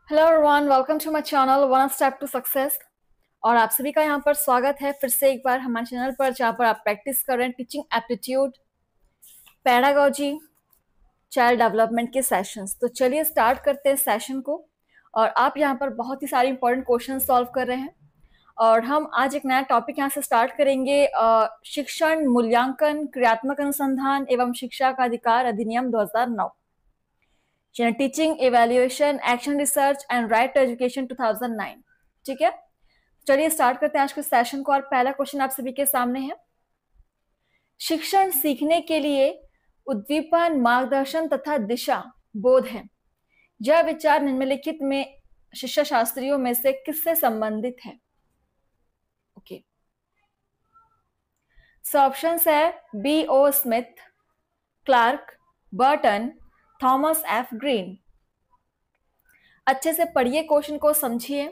Hello everyone, welcome to my channel one step to success. और आप सभी का यहाँ पर स्वागत है फिर से एक बार हमारे चैनल पर, जहाँ पर आप प्रैक्टिस कर रहे हैं teaching aptitude, pedagogy, child development के सेशंस। तो चलिए स्टार्ट करते हैं सेशन को। और आप यहाँ पर बहुत ही सारे इंपॉर्टेंट क्वेश्चन सॉल्व कर रहे हैं। और हम आज एक नया टॉपिक यहाँ से स्टार्ट करेंगे, शिक्षण, मूल्यांकन, क्रियात्मक अनुसंधान एवं शिक्षा का अधिकार अधिनियम 2009, teaching evaluation action research and right to education 2009। ठीक है, चलिए स्टार्ट करते हैं आज के सेशन को। और पहला क्वेश्चन आप सभी के सामने है, शिक्षण सीखने के लिए उद्दीपन, मार्गदर्शन तथा दिशा बोध है। यह विचार निम्नलिखित में शिक्षा शास्त्रियों में से किससे संबंधित है? ओके, सो ऑप्शंस है B O Smith, Clark, Burton, Thomas F Green. अच्छे से पढ़िए, क्वेश्चन को समझिए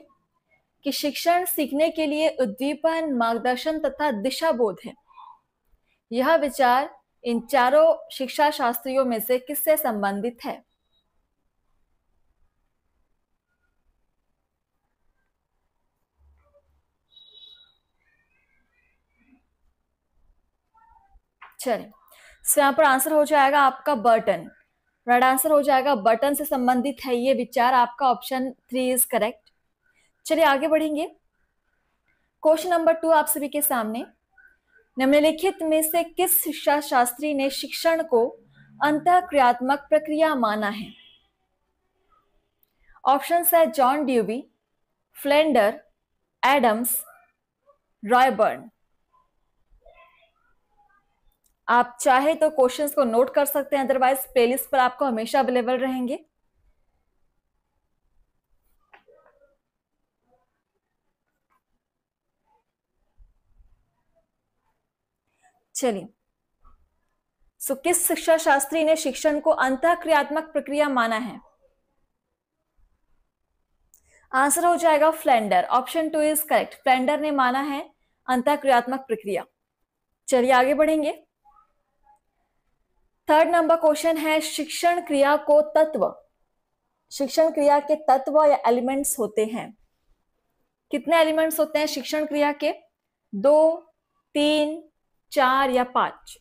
कि शिक्षण सीखने के लिए उद्दीपन, मार्गदर्शन तथा दिशा बोध है। यह विचार इन चारों शिक्षा शास्त्रियों में से किससे संबंधित है? चलिए, सो यहाँ पर आंसर हो जाएगा आपका बर्टन। राइट आंसर हो जाएगा बर्टन से संबंधित है ये विचार। आपका ऑप्शन 3 इज करेक्ट। चलिए आगे बढ़ेंगे। क्वेश्चन नंबर 2 आप सभी के सामने, निम्नलिखित में से किस शिक्षा शास्त्री ने शिक्षण को अंतःक्रियात्मक प्रक्रिया माना है? ऑप्शंस है जॉन ड्यूवी, फ्लेंडर, एडम्स, रॉयबर्न। आप चाहे तो क्वेश्चंस को नोट कर सकते हैं, अदरवाइज प्लेलिस्ट पर आपको हमेशा अवेलेबल रहेंगे। चलिए, सो किस शिक्षा शास्त्री ने शिक्षण को अंतःक्रियात्मक प्रक्रिया माना है? आंसर हो जाएगा Flander. Option 2 is correct. Flander ने माना है अंतःक्रियात्मक प्रक्रिया। चलिए आगे बढ़ेंगे। थर्ड नंबर क्वेश्चन है, शिक्षण क्रिया को तत्व, शिक्षण क्रिया के तत्व या एलिमेंट्स होते हैं। कितने एलिमेंट्स होते हैं शिक्षण क्रिया के? 2, 3, 4 या 5?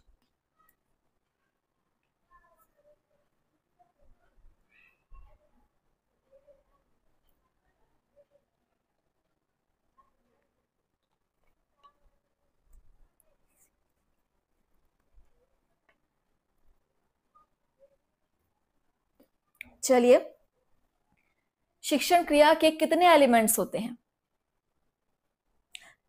चलिए, शिक्षण क्रिया के कितने एलिमेंट्स होते हैं?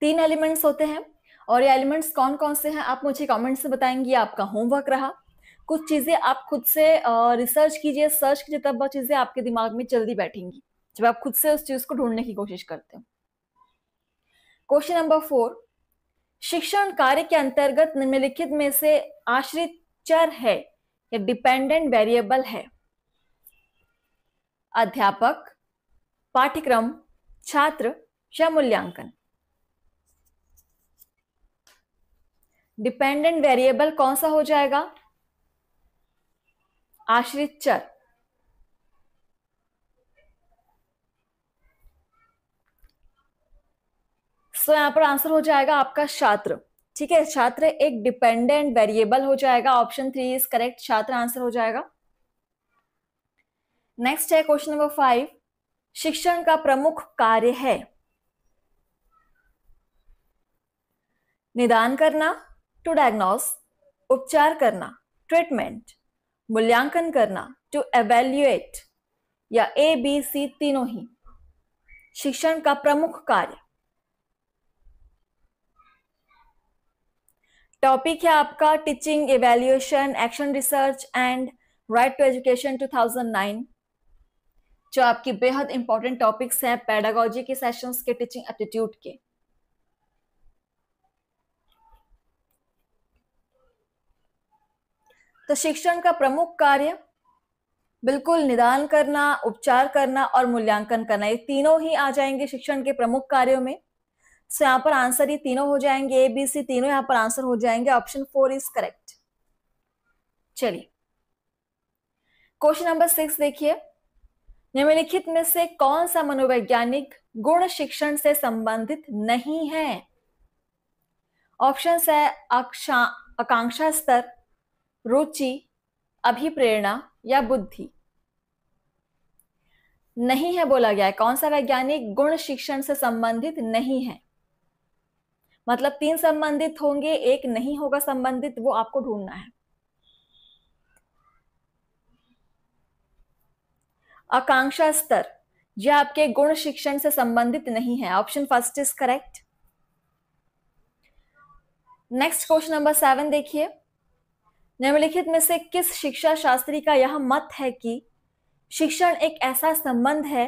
3 एलिमेंट्स होते हैं। और ये एलिमेंट्स कौन कौन से हैं आप मुझे कमेंट से बताएंगे। आपका होमवर्क रहा, कुछ चीजें आप खुद से रिसर्च कीजिए, सर्च कीजिए, तब वह चीजें आपके दिमाग में जल्दी बैठेंगी जब आप खुद से उस चीज को ढूंढने की कोशिश करते हो। क्वेश्चन नंबर 4, शिक्षण कार्य के अंतर्गत निम्नलिखित में से आश्रित चर है या डिपेंडेंट वेरिएबल है? अध्यापक, पाठ्यक्रम, छात्र या मूल्यांकन? डिपेंडेंट वेरिएबल कौन सा हो जाएगा? आश्रित चर। सो यहां पर आंसर हो जाएगा आपका छात्र। ठीक है, छात्र एक डिपेंडेंट वेरिएबल हो जाएगा। ऑप्शन 3 इज करेक्ट, छात्र आंसर हो जाएगा। नेक्स्ट है क्वेश्चन नंबर 5, शिक्षण का प्रमुख कार्य है निदान करना, टू डायग्नोस, उपचार करना, ट्रीटमेंट, मूल्यांकन करना, टू एवेल्युएट, या ए बी सी तीनों ही? शिक्षण का प्रमुख कार्य। टॉपिक है आपका teaching evaluation action research and right to education 2009, जो आपकी बेहद इंपॉर्टेंट टॉपिक्स हैं पेडागोजी के सेशंस के, टीचिंग एप्टीट्यूड के। तो शिक्षण का प्रमुख कार्य बिल्कुल निदान करना, उपचार करना और मूल्यांकन करना, ये तीनों ही आ जाएंगे शिक्षण के प्रमुख कार्यों में। सो यहां पर आंसर ये तीनों हो जाएंगे, ए बी सी तीनों यहां पर आंसर हो जाएंगे। Option 4 is correct. चलिए क्वेश्चन नंबर 6 देखिए, निम्नलिखित में से कौन सा मनोवैज्ञानिक गुण शिक्षण से संबंधित नहीं है? ऑप्शन है आकांक्षा स्तर, रुचि, अभिप्रेरणा या बुद्धि। नहीं है बोला गया है। कौन सा वैज्ञानिक गुण शिक्षण से संबंधित नहीं है? मतलब 3 संबंधित होंगे, एक नहीं होगा संबंधित, वो आपको ढूंढना है। आकांक्षा स्तर, यह आपके गुण शिक्षण से संबंधित नहीं है। Option first is correct. Next question number 7 देखिए। निम्नलिखित में से किस शिक्षा शास्त्री का यह मत है कि शिक्षण एक ऐसा संबंध है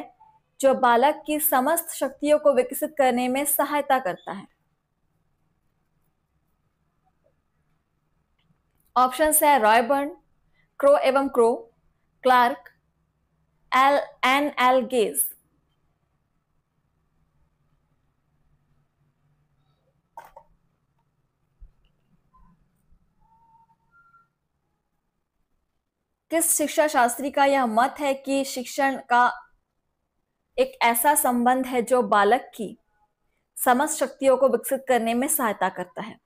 जो बालक की समस्त शक्तियों को विकसित करने में सहायता करता है? ऑप्शन है रॉयबर्न, क्रो एवं क्रो, क्लार्क, एल गेज। किस शिक्षा शास्त्री का यह मत है कि शिक्षण का एक ऐसा संबंध है जो बालक की समस्त शक्तियों को विकसित करने में सहायता करता है?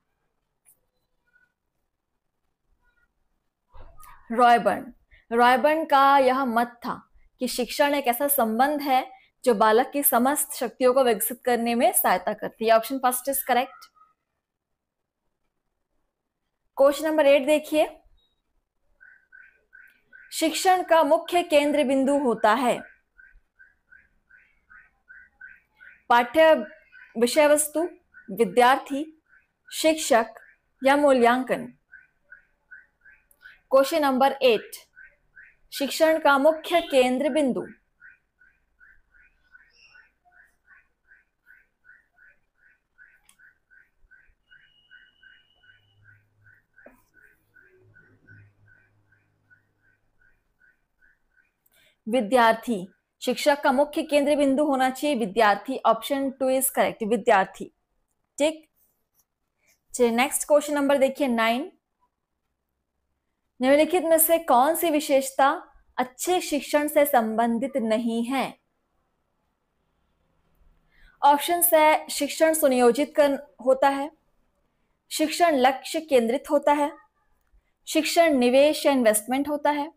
रॉयबर्न का यह मत था कि शिक्षण एक ऐसा संबंध है जो बालक की समस्त शक्तियों को विकसित करने में सहायता करती है। Option first is correct. Question number 8 देखिए। शिक्षण का मुख्य केंद्र बिंदु होता है पाठ्य विषय वस्तु, विद्यार्थी, शिक्षक या मूल्यांकन? क्वेश्चन नंबर 8, शिक्षण का मुख्य केंद्र बिंदु। विद्यार्थी। शिक्षक का मुख्य केंद्र बिंदु होना चाहिए विद्यार्थी। ऑप्शन 2 इज करेक्ट, विद्यार्थी। ठीक। चलिए नेक्स्ट क्वेश्चन नंबर देखिए 9। निम्नलिखित में से कौन सी विशेषता अच्छे शिक्षण से संबंधित नहीं है? ऑप्शन है शिक्षण सुनियोजित कर होता है, शिक्षण लक्ष्य केंद्रित होता है, शिक्षण निवेश या इन्वेस्टमेंट होता है,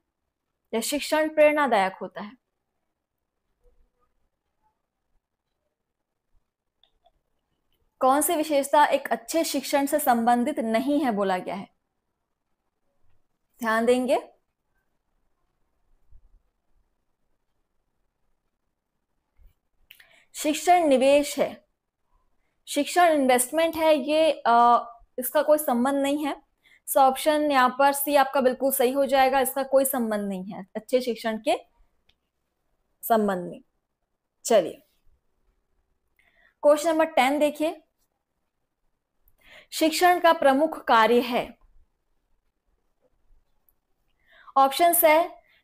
या शिक्षण प्रेरणादायक होता है? कौन सी विशेषता एक अच्छे शिक्षण से संबंधित नहीं है बोला गया है? ध्यान देंगे। शिक्षण निवेश है, शिक्षण इन्वेस्टमेंट है, ये इसका कोई संबंध नहीं है। सो ऑप्शन यहाँ पर सी आपका बिल्कुल सही हो जाएगा। इसका कोई संबंध नहीं है अच्छे शिक्षण के संबंध में। चलिए क्वेश्चन नंबर 10 देखिए। शिक्षण का प्रमुख कार्य है। ऑप्शन है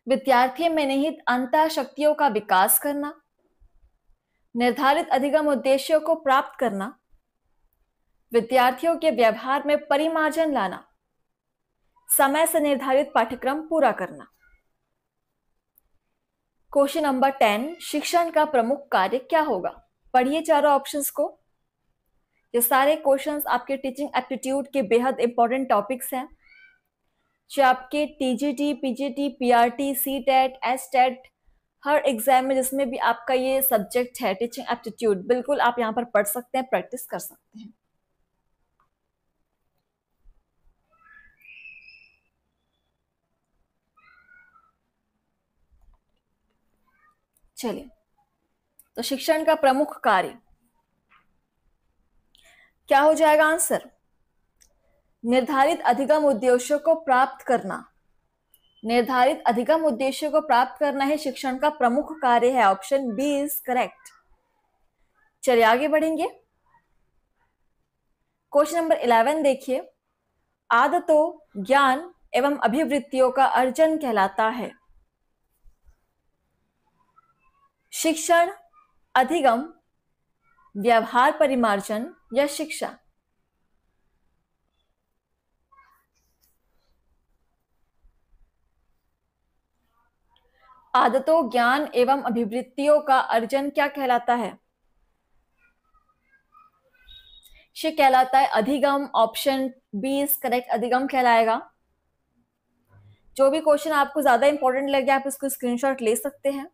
विद्यार्थी में निहित अंतः शक्तियों का विकास करना, निर्धारित अधिगम उद्देश्यों को प्राप्त करना, विद्यार्थियों के व्यवहार में परिमार्जन लाना, समय से निर्धारित पाठ्यक्रम पूरा करना। क्वेश्चन नंबर 10, शिक्षण का प्रमुख कार्य क्या होगा? पढ़िए चारों ऑप्शंस को। ये सारे क्वेश्चंस आपके टीचिंग एप्टीट्यूड के बेहद इंपॉर्टेंट टॉपिक्स हैं जो आपके TGT, PGT, PRT, CTET, STET, हर एग्जाम में जिसमें भी आपका ये सब्जेक्ट है टीचिंग एप्टीट्यूड, बिल्कुल आप यहाँ पर पढ़ सकते हैं, प्रैक्टिस कर सकते हैं। चलिए, तो शिक्षण का प्रमुख कार्य क्या हो जाएगा? आंसर निर्धारित अधिगम उद्देश्यों को प्राप्त करना। निर्धारित अधिगम उद्देश्यों को प्राप्त करना ही शिक्षण का प्रमुख कार्य है। Option B is correct. चलिए आगे बढ़ेंगे। क्वेश्चन नंबर 11 देखिए। आदतों, ज्ञान एवं अभिवृत्तियों का अर्जन कहलाता है शिक्षण, अधिगम, व्यवहार परिमार्जन या शिक्षा? आदतों, ज्ञान एवं अभिवृत्तियों का अर्जन क्या कहलाता है? ये कहलाता है अधिगम। ऑप्शन बी इज करेक्ट, अधिगम कहलाएगा। जो भी क्वेश्चन आपको ज्यादा इंपॉर्टेंट लगे आप इसको स्क्रीनशॉट ले सकते हैं,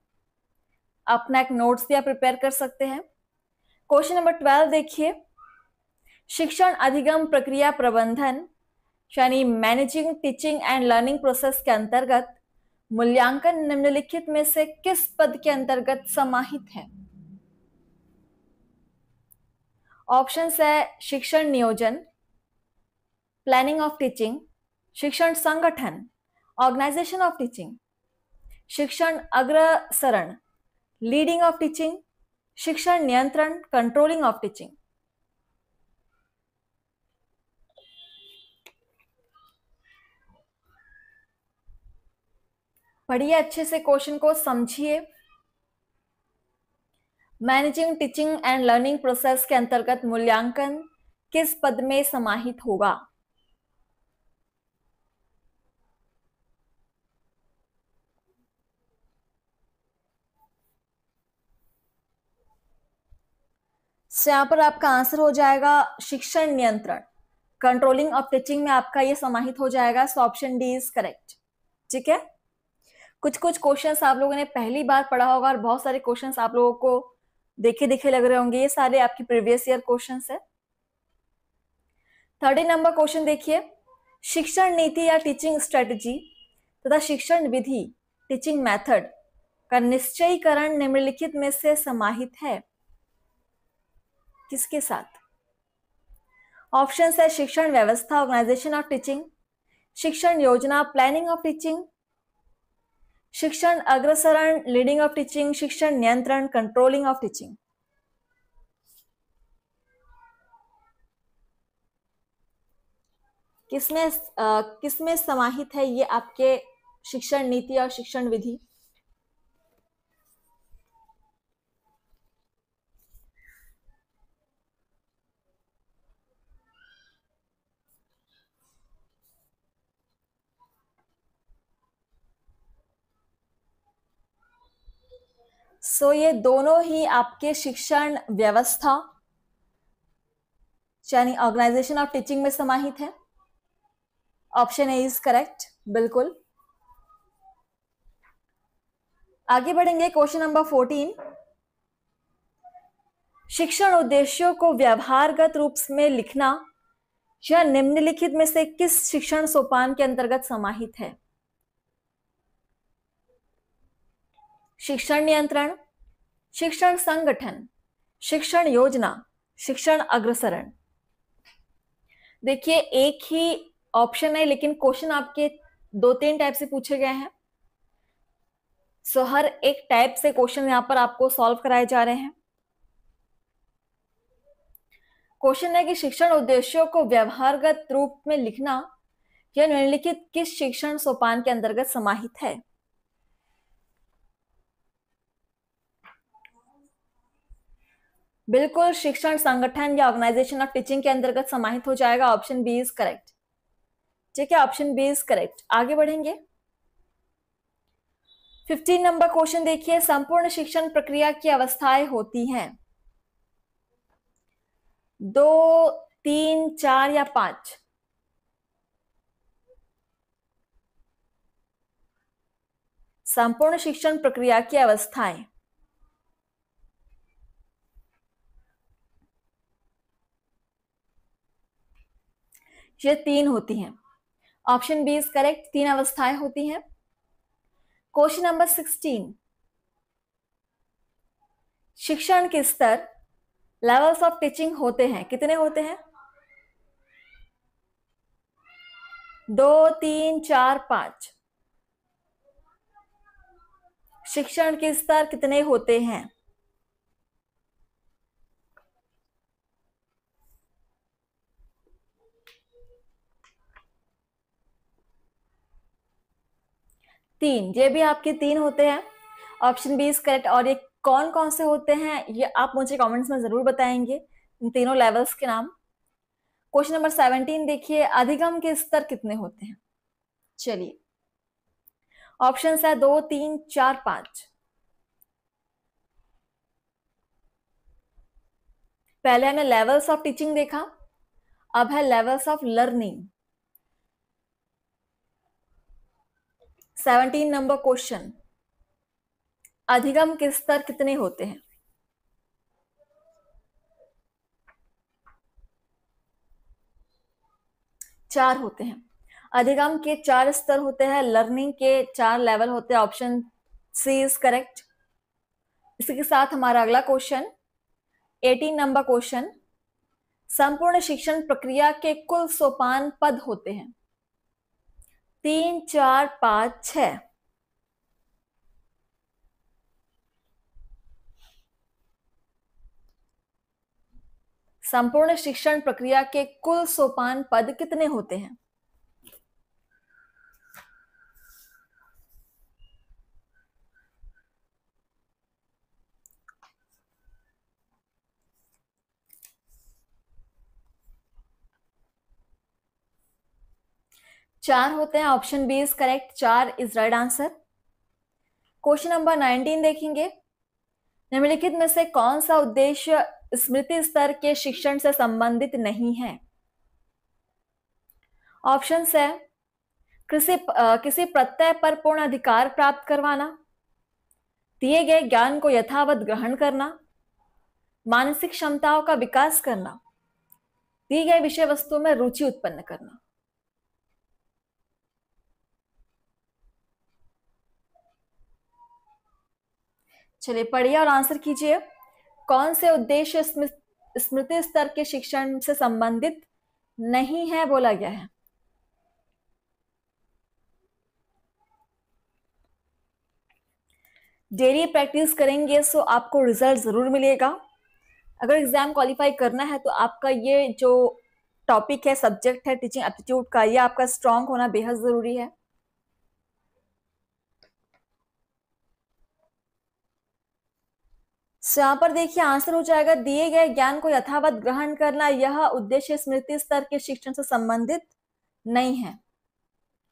अपना एक नोट्स या प्रिपेयर कर सकते हैं। क्वेश्चन नंबर 12 देखिए, शिक्षण अधिगम प्रक्रिया प्रबंधन यानी managing teaching and learning process के अंतर्गत मूल्यांकन निम्नलिखित में से किस पद के अंतर्गत समाहित है? ऑप्शंस है शिक्षण नियोजन, प्लानिंग ऑफ टीचिंग, शिक्षण संगठन, ऑर्गेनाइजेशन ऑफ टीचिंग, शिक्षण अग्रसरण, लीडिंग ऑफ टीचिंग, शिक्षण नियंत्रण, कंट्रोलिंग ऑफ टीचिंग। पढ़िए अच्छे से, क्वेश्चन को समझिए। Managing teaching and learning process के अंतर्गत मूल्यांकन किस पद में समाहित होगा? तो यहां पर आपका आंसर हो जाएगा शिक्षण नियंत्रण, कंट्रोलिंग ऑफ टीचिंग में आपका ये समाहित हो जाएगा। So option D is correct. ठीक है, कुछ कुछ क्वेश्चंस आप लोगों ने पहली बार पढ़ा होगा और बहुत सारे क्वेश्चंस आप लोगों को देखे दिखे लग रहे होंगे, ये सारे आपकी प्रीवियस ईयर क्वेश्चंस है। 30 नंबर क्वेश्चन देखिए, शिक्षण नीति या टीचिंग स्ट्रेटजी तथा शिक्षण विधि टीचिंग मेथड का निश्चयीकरण निम्नलिखित में से समाहित है, किसके साथ? ऑप्शन है शिक्षण व्यवस्था ऑर्गेनाइजेशन ऑफ टीचिंग, शिक्षण योजना प्लानिंग ऑफ टीचिंग, शिक्षण अग्रसरण लीडिंग ऑफ टीचिंग, शिक्षण नियंत्रण कंट्रोलिंग ऑफ टीचिंग। किसमें समाहित है ये आपके शिक्षण नीति और शिक्षण विधि? सो ये दोनों ही आपके शिक्षण व्यवस्था यानी ऑर्गेनाइजेशन ऑफ टीचिंग में समाहित है। ऑप्शन ए इज करेक्ट, बिल्कुल। आगे बढ़ेंगे, क्वेश्चन नंबर 14, शिक्षण उद्देश्यों को व्यवहारगत रूप में लिखना यह निम्नलिखित में से किस शिक्षण सोपान के अंतर्गत समाहित है? शिक्षण नियंत्रण, शिक्षण संगठन, शिक्षण योजना, शिक्षण अग्रसरण। देखिए एक ही ऑप्शन है लेकिन क्वेश्चन आपके 2-3 टाइप से पूछे गए हैं। सो हर एक टाइप से क्वेश्चन यहां पर आपको सॉल्व कराए जा रहे हैं। क्वेश्चन है कि शिक्षण उद्देश्यों को व्यवहारगत रूप में लिखना यह निम्नलिखित किस शिक्षण सोपान के अंतर्गत समाहित है? बिल्कुल शिक्षण संगठन या ऑर्गेनाइजेशन ऑफ टीचिंग के अंतर्गत समाहित हो जाएगा। Option B is correct. ठीक है, ऑप्शन बी इज करेक्ट। आगे बढ़ेंगे, 15 नंबर क्वेश्चन देखिए, संपूर्ण शिक्षण प्रक्रिया की अवस्थाएं होती हैं 2, 3, 4 या 5? संपूर्ण शिक्षण प्रक्रिया की अवस्थाएं ये 3 होती हैं। ऑप्शन बी इज करेक्ट, 3 अवस्थाएं होती हैं। क्वेश्चन नंबर 16, शिक्षण के स्तर लेवल्स ऑफ टीचिंग होते हैं, कितने होते हैं? 2, 3, 4, 5। शिक्षण के स्तर कितने होते हैं? तीन, ये भी आपके 3 होते हैं। Option B is correct. और ये कौन कौन से होते हैं ये आप मुझे कमेंट्स में जरूर बताएंगे, इन तीनों लेवल्स के नाम। क्वेश्चन नंबर 17 देखिए, अधिगम के स्तर कितने होते हैं? चलिए, ऑप्शन है 2, 3, 4, 5। पहले हमने लेवल्स ऑफ टीचिंग देखा, अब है levels of learning. 17 number question, अधिगम के स्तर कितने होते हैं? चार होते हैं। अधिगम के 4 स्तर होते हैं, लर्निंग के 4 लेवल होते हैं। Option C is correct. इसी के साथ हमारा अगला क्वेश्चन 18 नंबर क्वेश्चन, संपूर्ण शिक्षण प्रक्रिया के कुल सोपान पद होते हैं? 3, 4, 5, 6। संपूर्ण शिक्षण प्रक्रिया के कुल सोपान पद कितने होते हैं? चार होते हैं। Option B is correct, 4 is right answer. Question number 19 देखेंगे, निम्नलिखित में से कौन सा उद्देश्य स्मृति स्तर के शिक्षण से संबंधित नहीं है? ऑप्शन है किसी प्रत्यय पर पूर्ण अधिकार प्राप्त करवाना, दिए गए ज्ञान को यथावत ग्रहण करना, मानसिक क्षमताओं का विकास करना, दी गई विषय वस्तु में रुचि उत्पन्न करना। चलिए पढ़िए और आंसर कीजिए। कौन से उद्देश्य स्मृति स्तर के शिक्षण से संबंधित नहीं है बोला गया है? डेली प्रैक्टिस करेंगे सो आपको रिजल्ट जरूर मिलेगा। अगर एग्जाम क्वालिफाई करना है तो आपका ये जो टॉपिक है, सब्जेक्ट है टीचिंग एप्टीट्यूड का, ये आपका स्ट्रांग होना बेहद जरूरी है। यहां पर देखिए आंसर हो जाएगा, दिए गए ज्ञान को यथावत ग्रहण करना यह उद्देश्य स्मृति स्तर के शिक्षण से संबंधित नहीं है।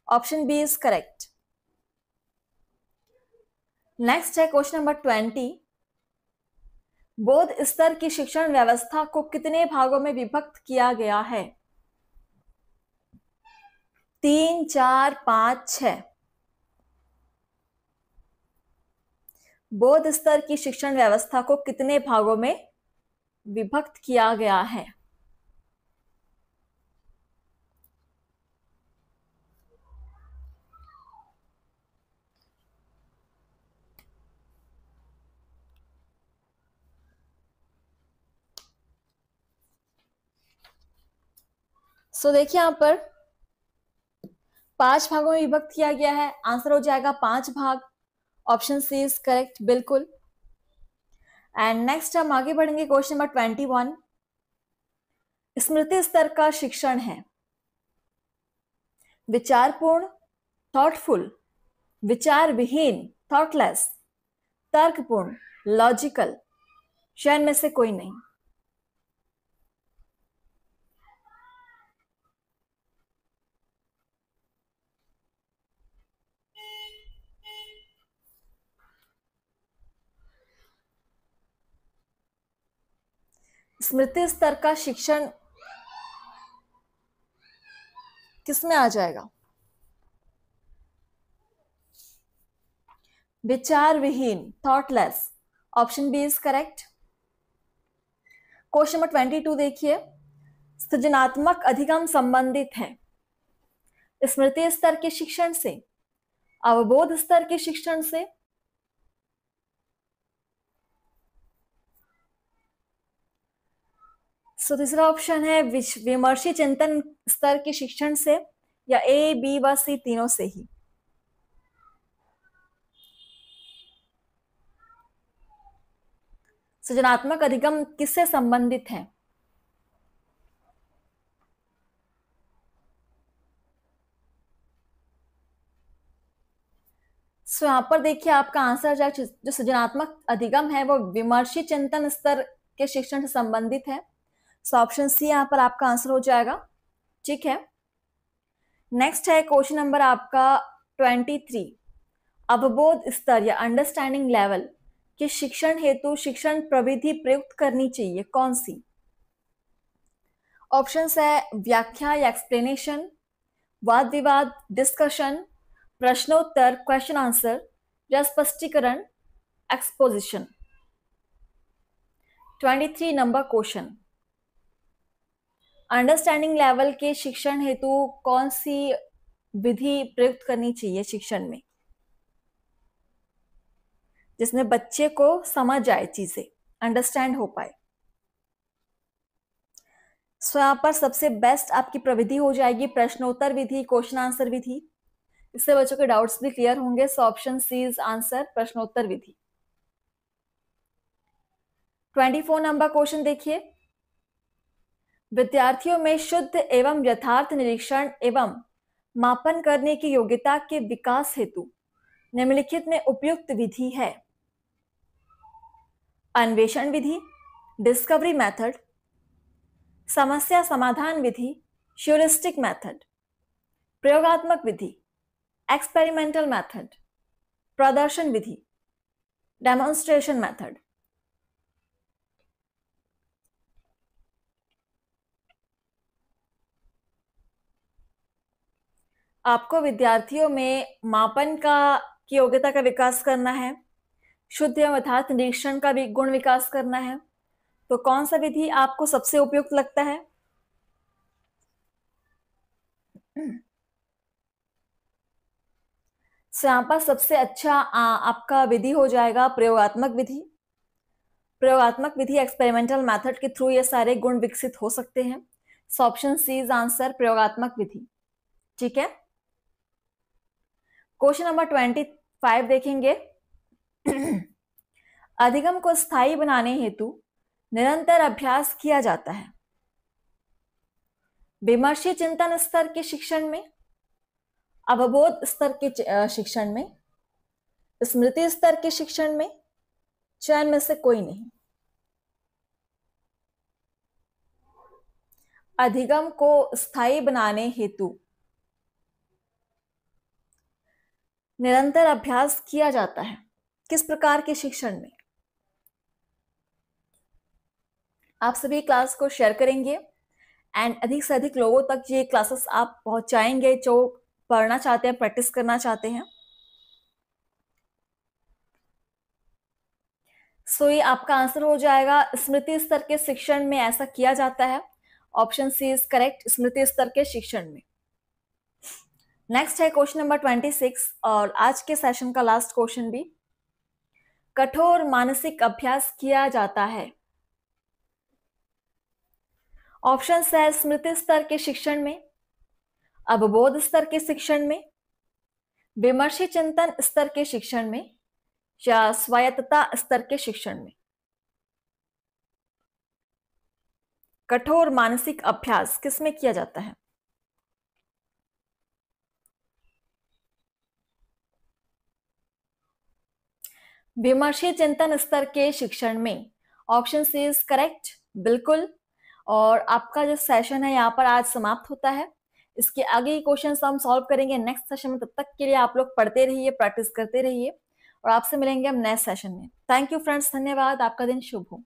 Option B is correct. Next है क्वेश्चन नंबर 20, बौद्ध स्तर की शिक्षण व्यवस्था को कितने भागों में विभक्त किया गया है? 3, 4, 5, 6। बौद्ध स्तर की शिक्षण व्यवस्था को कितने भागों में विभक्त किया गया है? देखिए यहां पर 5 भागों में विभक्त किया गया है। आंसर हो जाएगा 5 भाग। ऑप्शन सी इज करेक्ट, बिल्कुल। एंड नेक्स्ट हम आगे बढ़ेंगे क्वेश्चन नंबर 21, स्मृति स्तर का शिक्षण है विचारपूर्ण, थॉटफुल, विचार विहीन, थॉटलेस, तर्कपूर्ण, लॉजिकल, चयन में से कोई नहीं। स्मृति स्तर का शिक्षण किसमें आ जाएगा? विचार विहीन, thoughtless. Option B is correct. Question number 22 देखिए, सृजनात्मक अधिगम संबंधित है स्मृति स्तर के शिक्षण से, अवबोध स्तर के शिक्षण से? तीसरा ऑप्शन है विमर्शी चिंतन स्तर के शिक्षण से, या ए, बी व सी तीनों से ही? सृजनात्मक अधिगम किससे संबंधित है? यहां पर देखिए आपका आंसर जो सृजनात्मक अधिगम है वो विमर्शी चिंतन स्तर के शिक्षण से संबंधित है। ऑप्शन सी यहां पर आपका आंसर हो जाएगा। ठीक है। नेक्स्ट है क्वेश्चन नंबर आपका 23, अवबोध स्तर या अंडरस्टैंडिंग लेवल के शिक्षण हेतु शिक्षण प्रविधि प्रयुक्त करनी चाहिए, कौन सी? ऑप्शंस है व्याख्या या एक्सप्लेनेशन, वाद विवाद डिस्कशन, प्रश्नोत्तर क्वेश्चन आंसर, या स्पष्टीकरण exposition. 23 number question, understanding level के शिक्षण हेतु कौन सी विधि प्रयुक्त करनी चाहिए शिक्षण में, जिसमें बच्चे को समझ आए, चीजें अंडरस्टैंड हो पाए। सो यहाँ पर सबसे बेस्ट आपकी प्रविधि हो जाएगी प्रश्नोत्तर विधि, क्वेश्चन आंसर विधि। इससे बच्चों के डाउट्स भी क्लियर होंगे। So option C is answer, प्रश्नोत्तर विधि। 24 नंबर क्वेश्चन देखिए, विद्यार्थियों में शुद्ध एवं यथार्थ निरीक्षण एवं मापन करने की योग्यता के विकास हेतु निम्नलिखित में उपयुक्त विधि है। अन्वेषण विधि, डिस्कवरी मेथड, समस्या समाधान विधि, ह्यूरिस्टिक मेथड, प्रयोगात्मक विधि, एक्सपेरिमेंटल मेथड, प्रदर्शन विधि, डेमोन्स्ट्रेशन मेथड। आपको विद्यार्थियों में मापन की योग्यता का विकास करना है, शुद्ध एवं यथार्थ निरीक्षण का भी गुण विकास करना है, तो कौन सा विधि आपको सबसे उपयुक्त लगता है? यहाँ पर सबसे अच्छा आपका विधि हो जाएगा प्रयोगात्मक विधि। प्रयोगात्मक विधि एक्सपेरिमेंटल मेथड के थ्रू ये सारे गुण विकसित हो सकते हैं। So option C is answer, प्रयोगात्मक विधि। ठीक है, क्वेश्चन नंबर 25 देखेंगे। अधिगम को स्थायी बनाने हेतु निरंतर अभ्यास किया जाता है। विमर्शी चिंतन स्तर के शिक्षण में, अवबोध स्तर के शिक्षण में, स्मृति स्तर के शिक्षण में, चयन में से कोई नहीं। अधिगम को स्थायी बनाने हेतु निरंतर अभ्यास किया जाता है, किस प्रकार के शिक्षण में? आप सभी क्लास को शेयर करेंगे एंड अधिक से अधिक लोगों तक ये क्लासेस आप पहुंचाएंगे जो पढ़ना चाहते हैं, प्रैक्टिस करना चाहते हैं। सो ये आपका आंसर हो जाएगा, स्मृति स्तर के शिक्षण में ऐसा किया जाता है। ऑप्शन सी इज करेक्ट, स्मृति स्तर के शिक्षण में। नेक्स्ट है क्वेश्चन नंबर 26 और आज के सेशन का लास्ट क्वेश्चन भी। कठोर मानसिक अभ्यास किया जाता है। ऑप्शन है स्मृति स्तर के शिक्षण में, अवबोध स्तर के शिक्षण में, विमर्शी चिंतन स्तर के शिक्षण में, या स्वायत्तता स्तर के शिक्षण में। कठोर मानसिक अभ्यास किसमें किया जाता है? विमर्शी चिंतन स्तर के शिक्षण में। ऑप्शन सी इज करेक्ट, बिल्कुल। और आपका जो सेशन है यहाँ पर आज समाप्त होता है। इसके आगे क्वेश्चन हम सॉल्व करेंगे नेक्स्ट सेशन में। तब तक के लिए आप लोग पढ़ते रहिए, प्रैक्टिस करते रहिए और आपसे मिलेंगे हम नेक्स्ट सेशन में। थैंक यू फ्रेंड्स, धन्यवाद। आपका दिन शुभ हो।